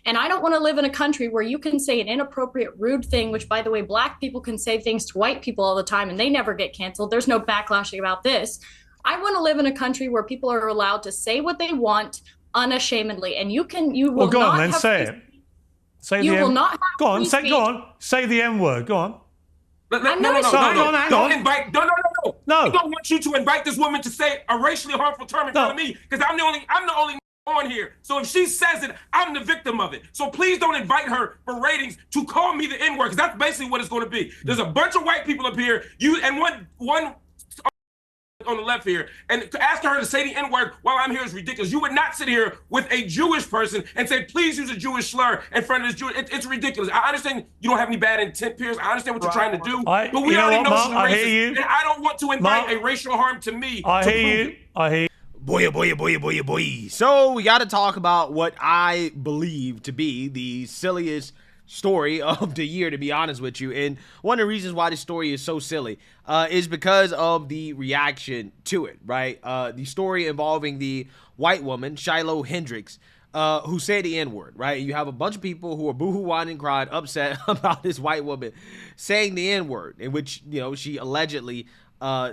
And I don't want to live in a country where you can say an inappropriate, rude thing, which, by the way, Black people can say things to white people all the time and they never get canceled. There's no backlashing about this. I want to live in a country where people are allowed to say what they want unashamedly. And you Well, will go on not then, have say free, it. Say you the will M. not have Go on, free say. speech. Go on, say the M word. Go on. No, no, I'm no, not no, ashamed. no, Hang on, no. hang Don't on. invite. No, no, no, no. No. I don't want you to invite this woman to say a racially harmful term in front of me because I'm the only on here. So if she says it, I'm the victim of it. So please don't invite her for ratings to call me the N-word because that's basically what it's going to be. There's a bunch of white people up here. You and one on the left here, and to ask her to say the N-word while I'm here is ridiculous. You would not sit here with a Jewish person and say, please use a Jewish slur in front of this Jewish. It's ridiculous. I understand you don't have any bad intent, Pierce. I understand what you're trying to do, but we already know she's racist, and I don't want to invite a racial harm to me. I hear you. I hear you. Boy, boy, boy, boy, boy. So we got to talk about what I believe to be the silliest story of the year, to be honest with you. And one of the reasons why this story is so silly is because of the reaction to it, right? The story involving the white woman, Shiloh Hendricks, who said the N-word, right? You have a bunch of people who are boohoo, whining, crying, upset about this white woman saying the N-word, in which, you know, she allegedly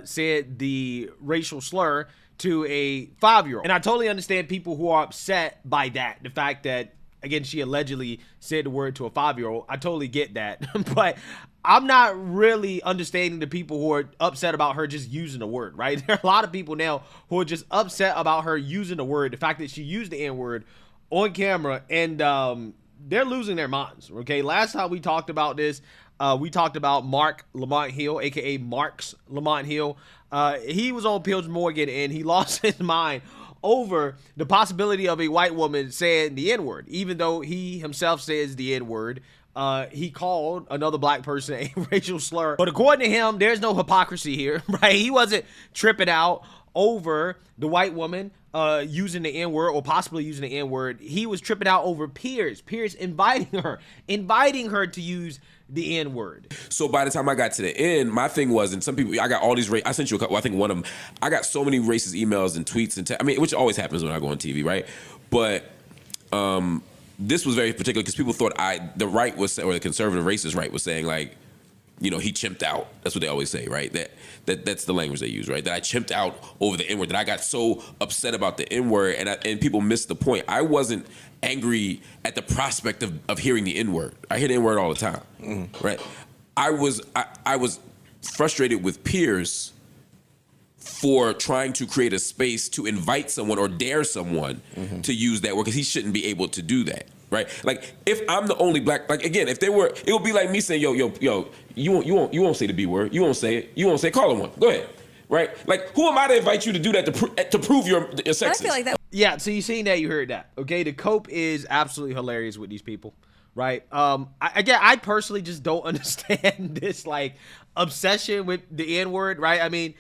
said the racial slur to a 5-year-old. And I totally understand people who are upset by that. The fact that, again, she allegedly said the word to a 5-year-old. I totally get that. But I'm not really understanding the people who are upset about her just using the word, right? There are a lot of people now who are just upset about her using the word, the fact that she used the N-word on camera, and they're losing their minds, okay? Last time we talked about this, we talked about Mark Lamont Hill, aka Marks Lamont Hill. He was on Piers Morgan and he lost his mind over the possibility of a white woman saying the N-word. Even though he himself says the N-word, he called another black person a racial slur. But according to him, there's no hypocrisy here, right? He wasn't tripping out over the white woman using the N-word or possibly using the N-word. He was tripping out over Piers inviting her to use the N-word. So by the time I got to the end, my thing was, and some people, I got all these, I sent you a couple, I think one of them, I got so many racist emails and tweets and, I mean, which always happens when I go on TV, right? But this was very particular because people thought the right was, or the conservative racist right was saying like, you know, he chimped out. That's what they always say, right? That's the language they use, right? That I chimped out over the N-word, that I got so upset about the N-word, and people missed the point. I wasn't angry at the prospect of hearing the N-word. I hear the N-word all the time, right? I was frustrated with Piers for trying to create a space to invite someone or dare someone to use that word, because he shouldn't be able to do that. Right, like if I'm the only black, like again, if they were, it would be like me saying, yo, you won't say the B word, you won't say it, call him one, go ahead, right? Like who am I to invite you to do that to prove your sexist? I feel like that. Yeah, so you seen that, you heard that, okay? The cope is absolutely hilarious with these people, right? I personally just don't understand this like obsession with the N-word, right? I mean,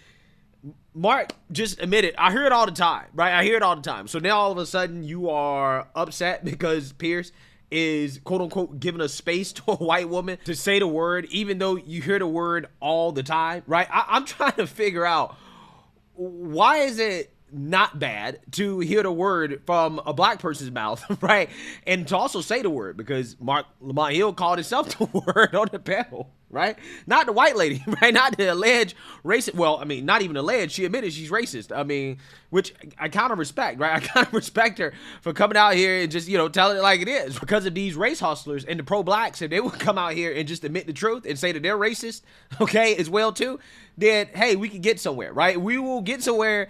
Mark just admitted, I hear it all the time, right? I hear it all the time. So now all of a sudden you are upset because Piers is quote unquote giving a space to a white woman to say the word, even though you hear the word all the time, right? I'm trying to figure out, why is it not bad to hear the word from a black person's mouth, right? And to also say the word, because Mark Lamont Hill called himself the word on the panel, right? Not the white lady, right? Not the alleged racist. Well, I mean, not even alleged. She admitted she's racist. I mean, which I kind of respect, right? I kind of respect her for coming out here and just, you know, telling it like it is. Because of these race hustlers and the pro-blacks, if they would come out here and just admit the truth and say that they're racist, okay, as well too, then, hey, we can get somewhere, right? We will get somewhere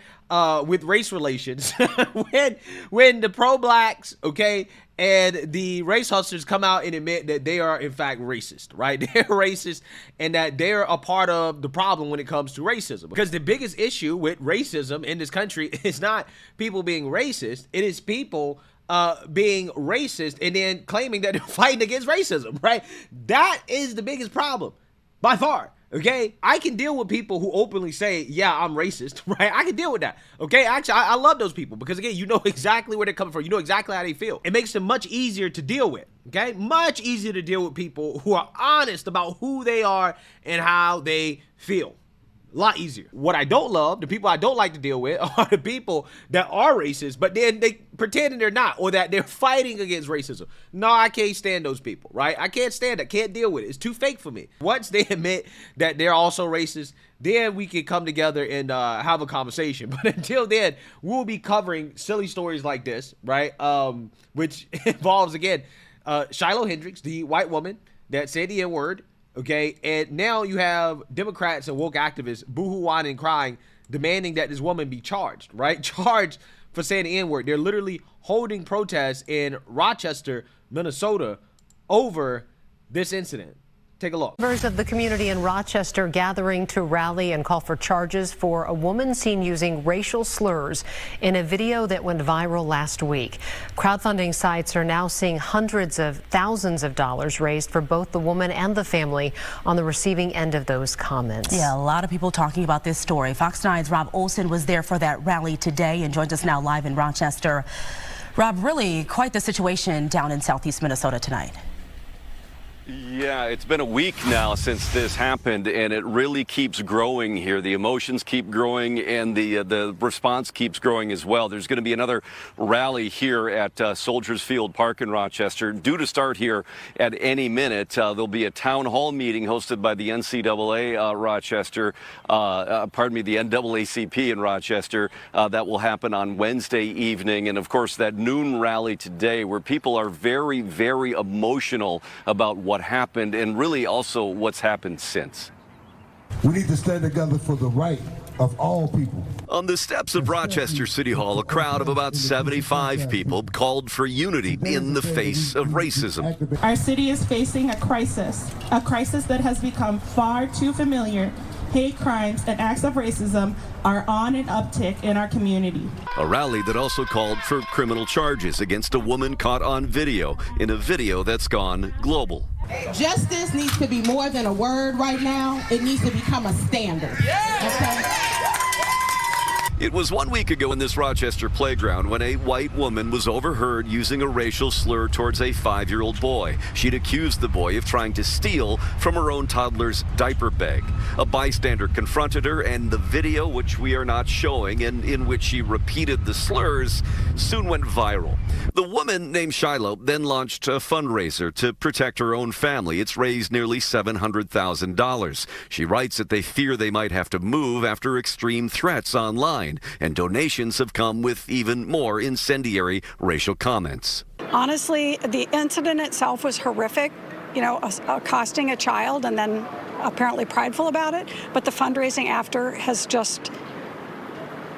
with race relations when the pro-blacks, okay, and the race hustlers come out and admit that they are in fact racist, right? They're racist and that they're a part of the problem when it comes to racism. Because the biggest issue with racism in this country is not people being racist, it is people being racist and then claiming that they're fighting against racism, right? That is the biggest problem by far. Okay, I can deal with people who openly say, yeah, I'm racist, right? I can deal with that. Okay, actually, I love those people because, again, you know exactly where they're coming from. You know exactly how they feel. It makes them much easier to deal with, okay? Much easier to deal with people who are honest about who they are and how they feel. A lot easier. What I don't love, the people I don't like to deal with, are the people that are racist, but then they pretending they're not, or that they're fighting against racism. No, I can't stand those people, right? I can't stand it. Can't deal with it. It's too fake for me. Once they admit that they're also racist, then we can come together and have a conversation. But until then, we'll be covering silly stories like this, right? Which involves, again, Shiloh Hendricks, the white woman that said the N-word. Okay, and now you have Democrats and woke activists boo-hoo-whining and crying, demanding that this woman be charged, right? Charged for saying the N-word. They're literally holding protests in Rochester, Minnesota over this incident. Take a look. Members of the community in Rochester gathering to rally and call for charges for a woman seen using racial slurs in a video that went viral last week. Crowdfunding sites are now seeing hundreds of thousands of dollars raised for both the woman and the family on the receiving end of those comments. Yeah, a lot of people talking about this story. Fox 9's Rob Olson was there for that rally today and joins us now live in Rochester. Rob, really quite the situation down in southeast Minnesota tonight. Yeah, it's been a week now since this happened, and it really keeps growing here. The emotions keep growing, and the response keeps growing as well. There's going to be another rally here at Soldiers Field Park in Rochester, due to start here at any minute. There'll be a town hall meeting hosted by the NCAA Rochester, the NAACP in Rochester. That will happen on Wednesday evening, and of course that noon rally today, where people are very, very emotional about what happened and really also what's happened since. We need to stand together for the right of all people. On the steps of Rochester City Hall, a crowd of about 75 people called for unity in the face of racism. Our city is facing a crisis that has become far too familiar. Hate crimes and acts of racism are on an uptick in our community. A rally that also called for criminal charges against a woman caught on video in a video that's gone global. Justice needs to be more than a word right now. It needs to become a standard. Okay? It was 1 week ago in this Rochester playground when a white woman was overheard using a racial slur towards a 5-year-old boy. She'd accused the boy of trying to steal from her own toddler's diaper bag. A bystander confronted her, and the video, which we are not showing and in which she repeated the slurs, soon went viral. The woman, named Shiloh, then launched a fundraiser to protect her own family. It's raised nearly $700,000. She writes that they fear they might have to move after extreme threats online, and donations have come with even more incendiary racial comments. Honestly, the incident itself was horrific, accosting a child and then apparently prideful about it, but the fundraising after has just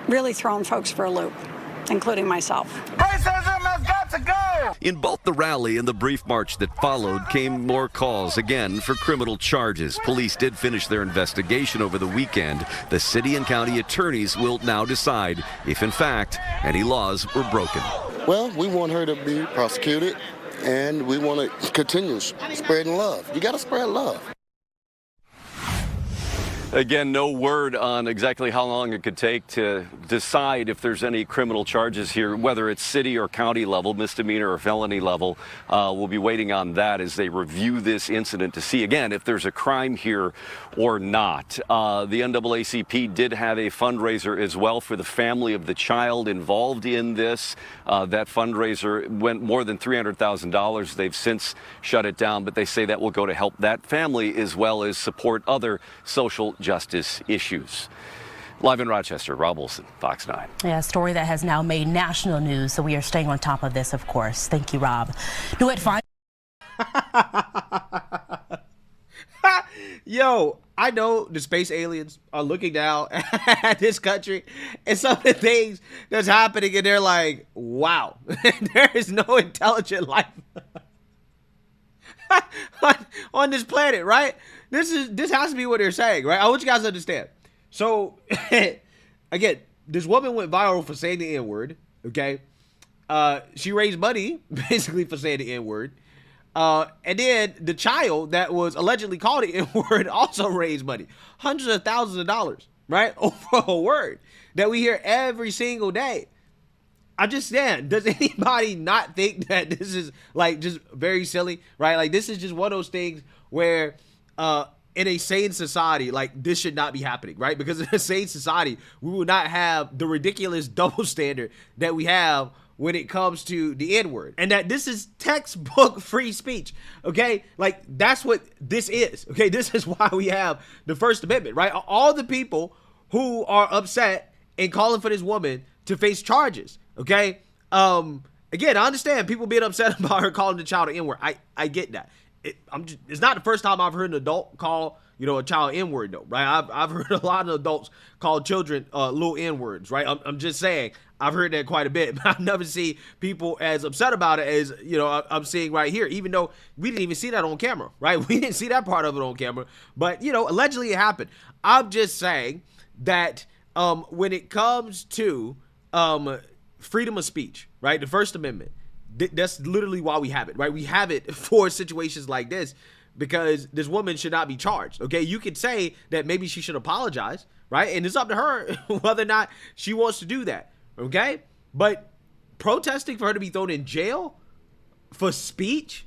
really thrown folks for a loop, including myself. Racism has got to go! In both the rally and the brief march that followed came more calls again for criminal charges. Police did finish their investigation over the weekend. The city and county attorneys will now decide if, in fact, any laws were broken. Well, we want her to be prosecuted, and we want to continue spreading love. You got to spread love. Again, no word on exactly how long it could take to decide if there's any criminal charges here, whether it's city or county level, misdemeanor or felony level. We'll be waiting on that as they review this incident to see, again, if there's a crime here or not. The NAACP did have a fundraiser as well for the family of the child involved in this. That fundraiser went more than $300,000. They've since shut it down, but they say that will go to help that family as well as support other social justice issues. Live in Rochester, Rob Olson, Fox 9. Yeah, a story that has now made national news, so we are staying on top of this, of course. Thank you, Rob. New at 5. Yo, I know the space aliens are looking down at this country and some of the things that's happening, and they're like, wow, there is no intelligent life on this planet, right? This has to be what they're saying, right? I want you guys to understand. So, again, this woman went viral for saying the N-word, okay? She raised money, basically, for saying the N-word. And then the child that was allegedly called the N-word also raised money. Hundreds of thousands of dollars, right? Over a word that we hear every single day. I'm just saying, does anybody not think that this is, like, just very silly, right? Like, this is just one of those things where in a sane society, like, this should not be happening, right? Because in a sane society, we will not have the ridiculous double standard that we have when it comes to the N-word, and that this is textbook free speech, okay? Like, that's what this is, okay? This is why we have the First Amendment, right? All the people who are upset and calling for this woman to face charges, okay? Again, I understand people being upset about her calling the child an N-word. I get that. It's not the first time I've heard an adult call, a child N-word, though, right? I've heard a lot of adults call children little N-words, right? I'm just saying, I've heard that quite a bit, but I've never seen people as upset about it as, I'm seeing right here, even though we didn't even see that on camera, right? We didn't see that part of it on camera, but, allegedly it happened. I'm just saying that when it comes to freedom of speech, right, the First Amendment, that's literally why we have it, right? We have it for situations like this because this woman should not be charged, okay? You could say that maybe she should apologize, right? And it's up to her whether or not she wants to do that, okay? But protesting for her to be thrown in jail for speech,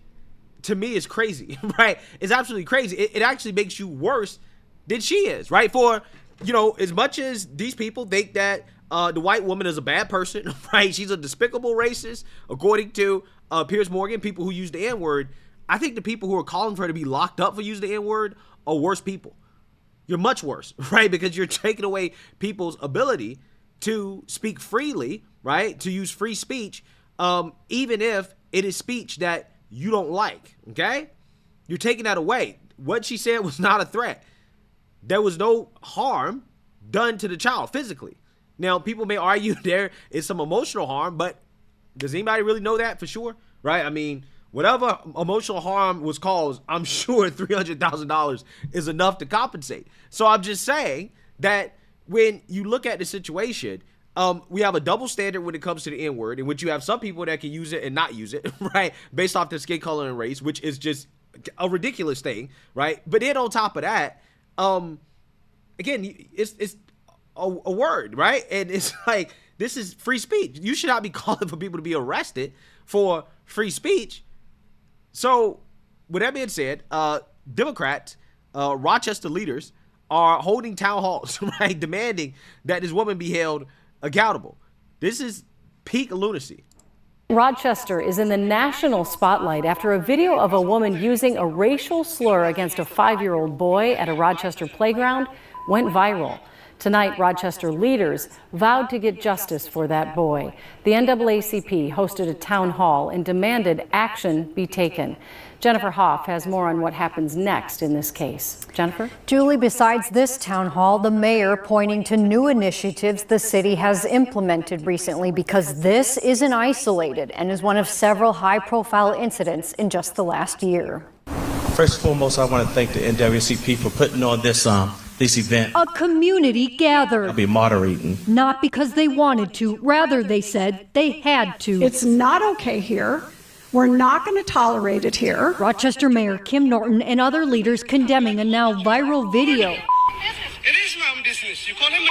to me, is crazy, right? It's absolutely crazy. It actually makes you worse than she is, right? For, as much as these people think that the white woman is a bad person, right? She's a despicable racist, according to Piers Morgan, people who use the N-word. I think the people who are calling for her to be locked up for using the N-word are worse people. You're much worse, right? Because you're taking away people's ability to speak freely, right? To use free speech, even if it is speech that you don't like, okay? You're taking that away. What she said was not a threat. There was no harm done to the child physically. Now, people may argue there is some emotional harm, but does anybody really know that for sure, right? I mean, whatever emotional harm was caused, I'm sure $300,000 is enough to compensate. So I'm just saying that when you look at the situation, we have a double standard when it comes to the N-word, in which you have some people that can use it and not use it, right? Based off their skin color and race, which is just a ridiculous thing, right? But then on top of that, again, it's a word, right? And it's like, this is free speech. You should not be calling for people to be arrested for free speech. So with that being said, Democrats, Rochester leaders are holding town halls, right? Demanding that this woman be held accountable. This is peak lunacy. Rochester is in the national spotlight after a video of a woman using a racial slur against a 5-year-old boy at a Rochester playground went viral. Tonight, Rochester leaders vowed to get justice for that boy. The NAACP hosted a town hall and demanded action be taken. Jennifer Hoff has more on what happens next in this case. Jennifer? Julie, besides this town hall, the mayor pointing to new initiatives the city has implemented recently, because this isn't isolated and is one of several high-profile incidents in just the last year. First and foremost, I want to thank the NAACP for putting on this event. A community gathered. I'll be moderating. Not because they wanted to, rather they said they had to. It's not okay here. We're not going to tolerate it here. Rochester Mayor Kim Norton and other leaders condemning a now viral video. It is my business. You call him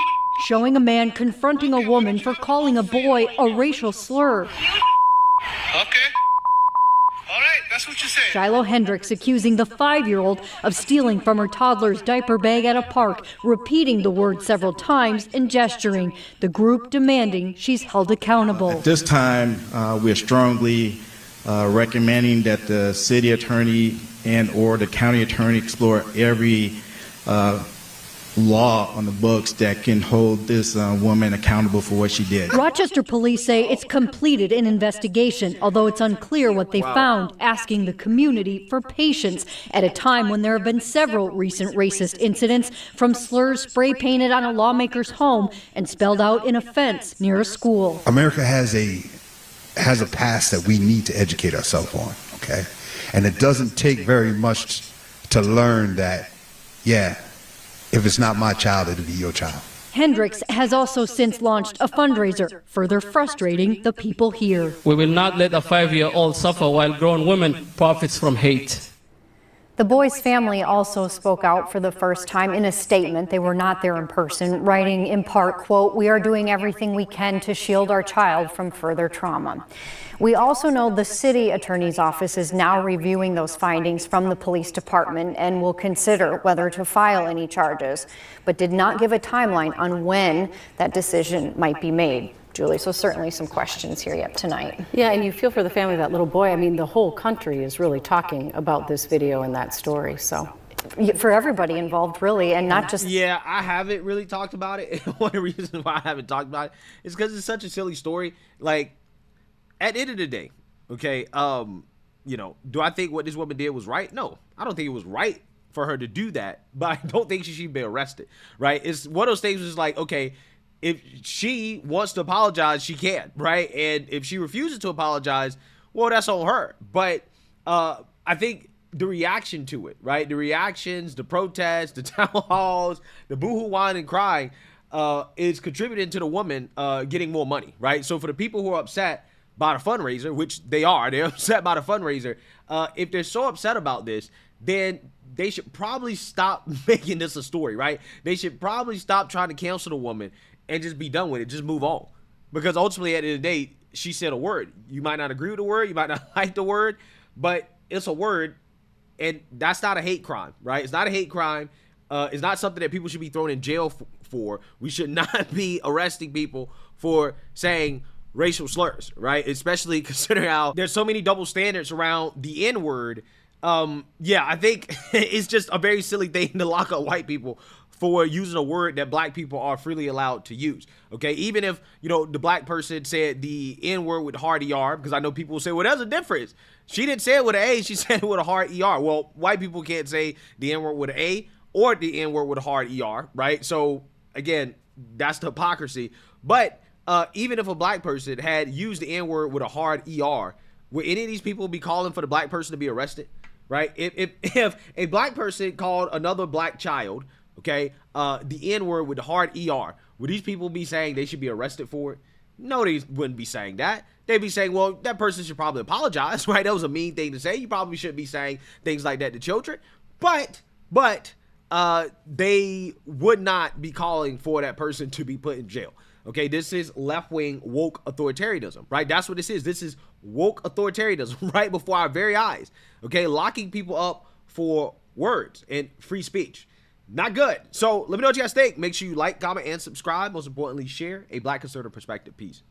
showing a man confronting a woman for calling a boy a racial slur. Okay. All right, that's what you say. Shiloh Hendricks accusing the 5-year-old of stealing from her toddler's diaper bag at a park, repeating the word several times and gesturing. The group demanding she's held accountable. At this time, we're strongly recommending that the city attorney and or the county attorney explore every law on the books that can hold this woman accountable for what she did. Rochester police say it's completed an investigation, although it's unclear what they found, asking the community for patience at a time when there have been several recent racist incidents, from slurs spray painted on a lawmaker's home and spelled out in a fence near a school. America has a past that we need to educate ourselves on, okay? And it doesn't take very much to learn that, yeah, if it's not my child, it'll be your child. Hendricks has also since launched a fundraiser, further frustrating the people here. We will not let a 5-year-old suffer while grown women profits from hate. The boy's family also spoke out for the first time in a statement. They were not there in person, writing in part, quote, "We are doing everything we can to shield our child from further trauma." We also know the city attorney's office is now reviewing those findings from the police department and will consider whether to file any charges, but did not give a timeline on when that decision might be made. Julie, so certainly some questions here yet tonight. Yeah, and you feel for the family of that little boy. I mean, the whole country is really talking about this video and that story, so. For everybody involved, really, and not just... Yeah, I haven't really talked about it. One of the reasons why I haven't talked about it is because it's such a silly story. Like, at the end of the day, okay, you know, do I think what this woman did was right? No, I don't think it was right for her to do that, but I don't think she should be arrested, right? It's one of those things is like, okay, if she wants to apologize, she can, right? And if she refuses to apologize, well, that's on her. But I think the reaction to it, right? The reactions, the protests, the town halls, the boohoo, whine, and crying is contributing to the woman getting more money, right? So for the people who are upset by the fundraiser, which they are, they're upset by the fundraiser, if they're so upset about this, then they should probably stop making this a story, right? They should probably stop trying to cancel the woman and just be done with it. Just move on. Because ultimately, at the end of the day, she said a word. You might not agree with the word. You might not like the word. But it's a word. And that's not a hate crime, right? It's not a hate crime. It's not something that people should be thrown in jail for. We should not be arresting people for saying racial slurs, right? Especially considering how there's so many double standards around the N-word. Yeah, I think it's just a very silly thing to lock up white people for using a word that black people are freely allowed to use. Okay, even if, you know, the black person said the N-word with hard ER, because I know people will say, well, there's a difference. She didn't say it with an A, she said it with a hard ER. Well, white people can't say the N-word with an A or the N-word with a hard ER, right? So, again, that's the hypocrisy. But even if a black person had used the N-word with a hard ER, would any of these people be calling for the black person to be arrested, right? If a black person called another black child, okay, the N-word with the hard ER, would these people be saying they should be arrested for it? No, they wouldn't be saying that. They'd be saying, well, that person should probably apologize, right? That was a mean thing to say. You probably shouldn't be saying things like that to children. But they would not be calling for that person to be put in jail. Okay, this is left-wing woke authoritarianism, right? That's what this is. This is woke authoritarianism right before our very eyes. Okay, locking people up for words and free speech. Not good. So let me know what you guys think. Make sure you like, comment, and subscribe. Most importantly, share. A Black conservative perspective. Peace.